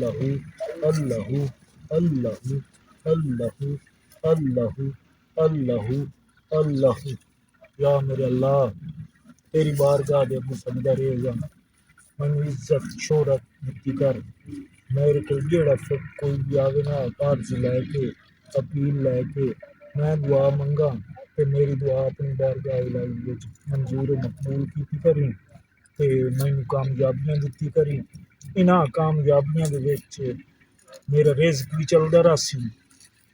अल्लाहु अल्लाहु अल्लाहु अल्लाहु अल्लाहु अल्लाहु अल्लाहु। या मेरे अल्लाह तेरी बारगाह दे अग्गों सजदा रहेगा, मैनू इज्जत शोहरत दित्ती कर। मेरे को जेड़ा कोई भी आवे ना अर्ज लैके अपील लैके मैं दुआ मंगा ते मेरी दुआ अपनी बारगाह इलाही विच मंजूर मकबूल कीती करी ते मैनू कामयाबियां दित्ती करी। इन्हां कामयाबियां दे विच मेरा रिज़्क भी चलदा रसी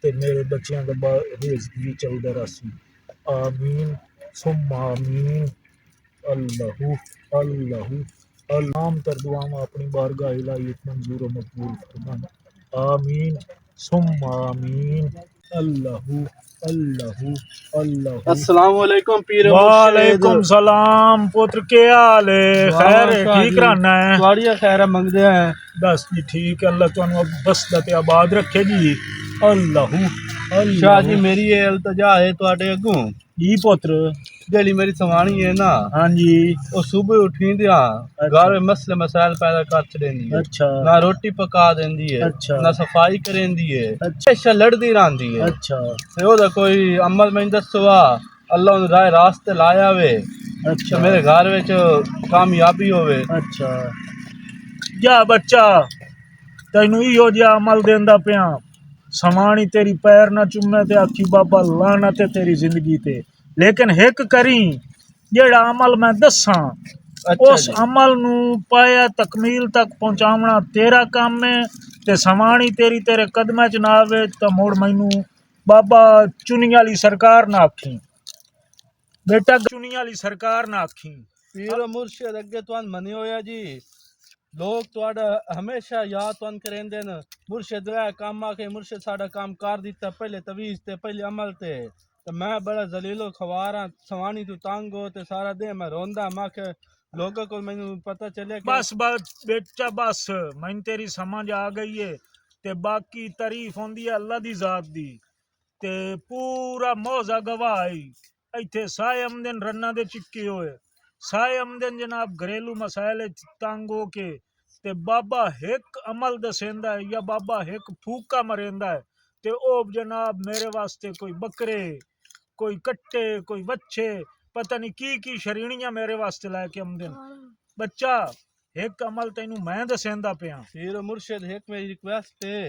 ते मेरे बच्चों का रिज़्क भी चलदा रसी। आमीन सुम्मा आमीन। अल्लाहु अल्लाहु अल्लाम तर दुआवां अपनी बारगाह इलाही मंजूर मकबूल फरमान। आमीन सुम्मा आमीन। अल्लाहु अल्लाहु अल्लाहु। अस्सलाम वालेकुम पीर वालेकुम सलाम पुत्र, के हाल है? खैर है? ठीक रहना है? ਤੁਹਾਡੀਆਂ ਖੈਰ ਮੰਗਦੇ ਆ। बस जी ठीक है, अल्लाह तुहानू बसदा ते आबाद रखे जी। अल्लाहु शाह जी अल्लाहु। मेरी ये इल्तजा है ਤੁਹਾਡੇ ਅੱਗੋਂ जी पुत्र। ਜਿਹੜੀ ਮੇਰੀ ਸਵਾਣੀ ਹੈ ਨਾ हाँ जी। ਉਹ ਸਵੇਰ ਉਠੀਂਦਿਆਂ ਘਰ ਵਿੱਚ ਮਸਲੇ ਮਸਾਇਲ ਪੈਦਾ ਕਰ ਛੱਡਦੀ ਹੈ। अच्छा ਨਾ ਰੋਟੀ ਪਕਾ ਦਿੰਦੀ ਹੈ, अच्छा ਨਾ ਸਫਾਈ ਕਰਦੀ ਹੈ, अच्छा ਹਮੇਸ਼ਾ ਲੜਦੀ ਰਹਿੰਦੀ ਹੈ। अच्छा ਤੇ ਉਹਦਾ ਕੋਈ ਅਮਲ ਮੈਨੂੰ ਦੱਸੋ ਆ ਅੱਲਾਹ ਨੂੰ ਰਾਹ ਰਾਸਤੇ ਲਾਇਆ ਵੇ ਤੇ अच्छा ਮੇਰੇ ਘਰ ਵਿੱਚ ਕਾਮਯਾਬੀ ਹੋਵੇ। अच्छा जा बच्चा तैनू इहो जिहा अमल देंदा पिया, सवाणी तेरी पैर ना चुमे ते आखी बाबा लानत है तेरी जिंदगी ते। लेकिन हिक करी जेड़ा अमल मैं दसां उस अमल नू पाया तकमील तक पहुंचावना तेरा काम है ते सवाणी तेरी तेरे कदमां च ना आवे तो मुड़ मैनू बाबा चुनी वाली सरकार ना आखी बेटा, चुनी वाली सरकार ना आखी। पीर मुर्शिद अगे तुहान मनी होया जी, लोग तुहाडा हमेशा याद तुहान करेंदे न मुर्शिद वे काम आके मुर्शिद साडा काम कर दिता पहले तवीज ते पहले अमल ते। तो मैं बड़ा जलीलो खवार हाँ, सवानी तू तंग हो ते सारा दिन मैं रोंदा मैं के लोगों को मैनू पता चले कि बस बस बेटा बस मैनू तेरी समझ आ गई है ते बाकी तारीफ होंदी है अल्लाह दी जात दी ते पूरा मौजा गवाह है। इत्थे साए आमदन रन्ना दे चिक्के होए, साए आमदन जनाब घरेलू मसाइल तंग हो के ते बाबा हिक अमल दसेंदा है या बाबा हिक फूका मरेंदा है ते ओ जनाब मेरे वास्ते कोई बकरे कोई कट्टे कोई बच्चे पता नहीं की शरीणियां मेरे वास्ते लैके आमदन। बच्चा एक अमल तेनू मैं दसेंदा पिया। पीर मुर्शिद एक मेरी रिक्वेस्ट है,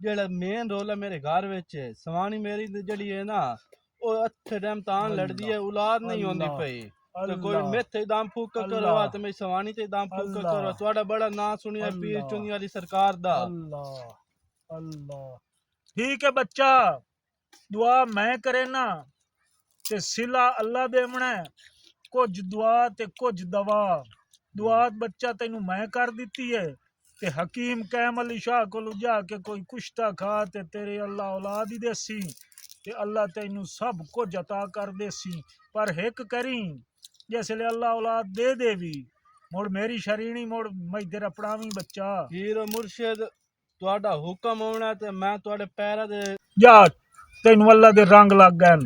जेड़ा मेन रोल है मेरे घर विच सवानी मेरी जड़ी है ना वो अच्छे टाइम तान लड़दी है, औलाद नहीं होंदी पई तो कोई मेथे दाम फूक करो तो मेरी सवानी ते दाम फूक करो। तुहाडा बड़ा नाम सुनिया पीर चुनी वाली सरकार दा। अल्लाह अल्लाह ठीक है बच्चा, दुआ मैं करे ना ते सिला अल्लाह देवना है, कुछ दुआ ते कुछ दवा। दुआ बच्चा तेनू मैं कर दिती है ते हकीम कैम अली शाह को जाके कोई कुश्ता खा ते तेरे अल्लाह औलाद ही देसी ते अल्लाह तेनू सब कुछ अता कर देसी। पर हिक करी जिसले अल्लाह औलाद दे देवी मुड़ मेरी शरीणी मुड़ मैं तेरा पड़ावी बच्चा। पीर मुर्शिद तुहाडा हुक्म होना ते मैं तुहाडे पैरां दे जा तेनू अल्लाह दे रंग लग गए,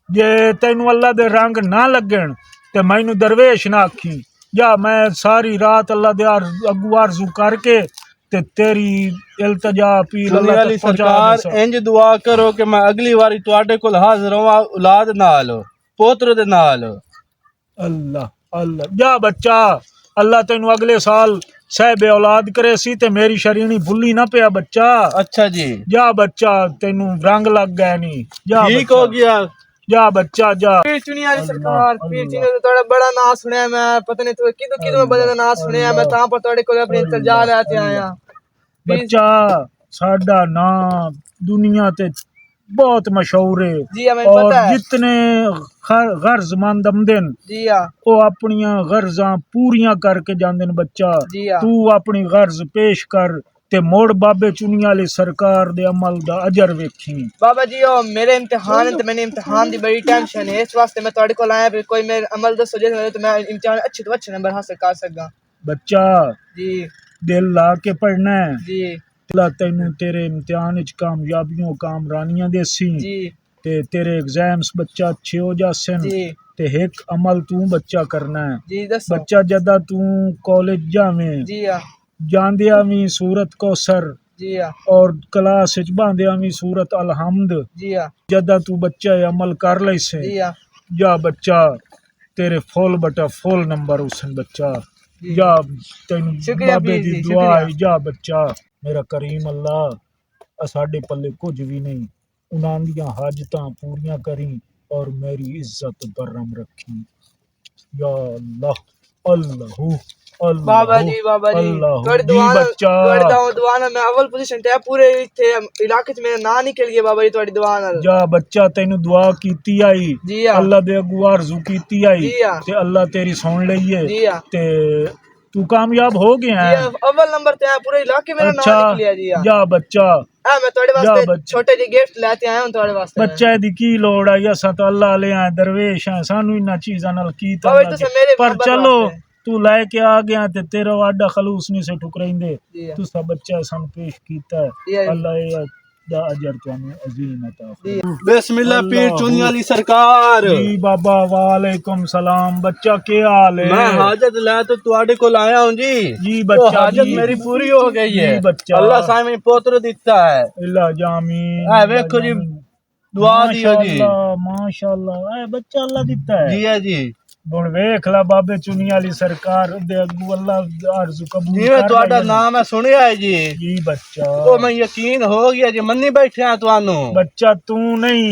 जे तेनू अल्लाह दे रंग ना लगन ते मैनू दरवेश ना आखी। जा मैं सारी रात अल्लाह दे अगू आरजू करके ते तेरी इल्तजा पीर अल्लाह तक सरकार इंज दुआ करो कि मैं अगली बारी तुहाडे कोल हाजिर होवां औलाद नाल पोत्र दे नाल। अल्लाह अल्लाह जा बच्चा अल्लाह तेनू अगले साल साहिब औलाद करे सी ते मेरी शरीणी भुल्ली ना पिया बच्चा। अच्छा जी जा बच्चा तेनू रंग लग गए नहीं, जा ठीक हो गया जा बच्चा जा। पीर चुनी वाली सरकार, पीर चुनी ने थोड़ा बड़ा नाम सुनया, मैं पता नहीं तो किदो किदो बंदे दा नाम सुनया, मैं तां पर थोड़े कोल अपनी इल्तजा लेते आया। बच्चा साडा नाम दुनिया ते बहुत मशहूर है जी हमें और पता है। जितने गर्जमंद आमदन जी हाँ वो अपनियां गर्जा पूरियां करके जांदे न बच्चा। जी हाँ तू अपनी गर्ज पेश कर ते मोड़ बाबे चुनी वाली सरकार दे अमल दा अजर वेखी। बाबा जी ओ मेरे इम्तिहान है तो मैंने इम्तिहान दी बड़ी टेंशन है, इस वास्ते मैं थोड़े कोल आया भी कोई मेरे अमल दसो जिस तो मैं इम्तिहान अच्छे तो अच्छे नंबर हासिल कर सका। बच्चा जी दिल ला के पढ़ना है, जी अल्लाह तैनू तेरे इम्तिहान विच कामयाबियों कामरानियां देसी जी ते तेरे एग्जाम्स बच्चा अच्छे हो जासन जी ते एक अमल तू बच्चा करना है। जी दसो बच्चा जदा तू कॉलेज जावे जी हाँ ਜਾਂਦਿਆਂ ਵੀ ਸੂਰਤ ਕੌਸਰ जी हाँ और क्लास विच बांधिया भी सूरत अलहमद जी हाँ जदा तू बच्चा ये अमल कर ले से जी हाँ या बच्चा तेरे फुल बटा फुल नंबर उसन बच्चा जी। या तेन शुक्रिया बाबे पीर दी जी, दुआ शुक्रिया। है, या बच्चा मेरा करीम अल्लाह साडे पल्ले कुछ भी नहीं उन्हां दियां हाजतां पूरियां करी और मेरी इज्जत बरम रखी या अल्लाह अल्लाहू बाबा जी अल्लाहू थोड़ी जी बच्चा दुआ ना मैं अव्वल पोजीशन ते पूरे इथे इलाके च मेरा नाम निकल गया बाबा जी थोड़ी दुआ नाल जा बच्चा तेन दुआ कीती आई जी हाँ अल्लाह दे अगू आरज़ू कीती आई जी हाँ ते अल्लाह तेरी सुन लईए जी हाँ ते तू कामयाब हो गया जी है हाँ अव्वल नंबर ते पूरे इलाके मेरा नाम अच्छा निकलिया जी हाँ जा बच्चा मैं थोड़े जा वास्ते बच्चा छोटे जी गिफ्ट लेते आया हूं थोड़े वास्ते बच्चे दी की लोड़ आई असा तो अल्लाह ले आए दरवेश हैं सानू इन्ना चीज़ां नाल की बाबा जी तल्ला तुसे मेरे पर मोहब्बत चलो वास्ते तू लेके आ गया ते तेरा वाडा खलूस नहीं से ठुकराइंदे जी हाँ तुसा बच्चा सन पेश कीता है जी हाँ अल्लाह ये दा अजर तुहानू अजीम अता जी फरमाए बिस्मिल्लाह पीर अल्लाहू। चुनी वाली सरकार जी बाबा वालेकुम सलाम बच्चा क्या हाल है मैं हाजत ला तो तुम्हारे को आया हूँ जी जी तो बच्चा हाजत जी मेरी पूरी हो गई है जी बच्चा अल्लाह साहब में पोत्र दिता है इल्ला जामीन आ देखो जी दुआ दियो जी माशाअल्लाह ए बच्चा अल्लाह दिता है जी है जी हुण वेख ला बाबे चुनी वाली सरकार दे अगू अल्लाह आरज़ू कबूल जी मैं कर तुम्हारा लई है। नाम है सुनिया है जी जी बच्चा तो मैं यकीन हो गया जी मन्नी बैठे हैं तुहानू बच्चा तू नहीं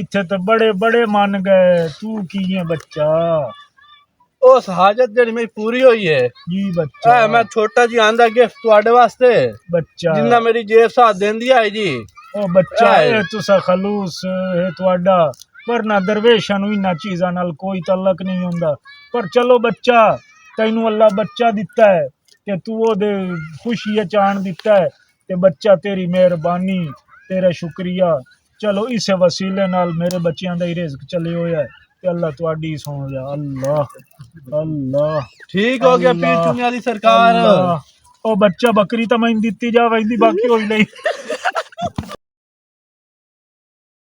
इथे तो बड़े बड़े मान गए तू की है बच्चा उस हाजत जेड़ी मेरी पूरी हुई है जी बच्चा मैं छोटा जी आंदा गिफ्ट तुम्हारे वास्ते बच्चा जिन्ना मेरी जेब साथ देंदी है जी ओ बच्चा ऐ। ए तुसा खलूस है तुहाडा पर ना दरवेशां नूं इन्हां चीज़ां नाल कोई तल्लक नहीं हुंदा पर चलो बच्चा तैनू अल्लाह बच्चा दिता है ते तू ओदे खुशी च आण दिता है ते बच्चा तेरी मेहरबानी तेरा शुक्रिया चलो इस वसीले नाल मेरे बच्चियां दा ही रिज़्क चले होया है ते अल्लाह तुहाडी सुन लिया अल्लाह अल्लाह ठीक हो गया पीर अल्लाह, चुनी वाली सरकार अल्लाह। ओ बच्चा बकरी तो मैं दित्ती जा वैंदी बाकी होई नहीं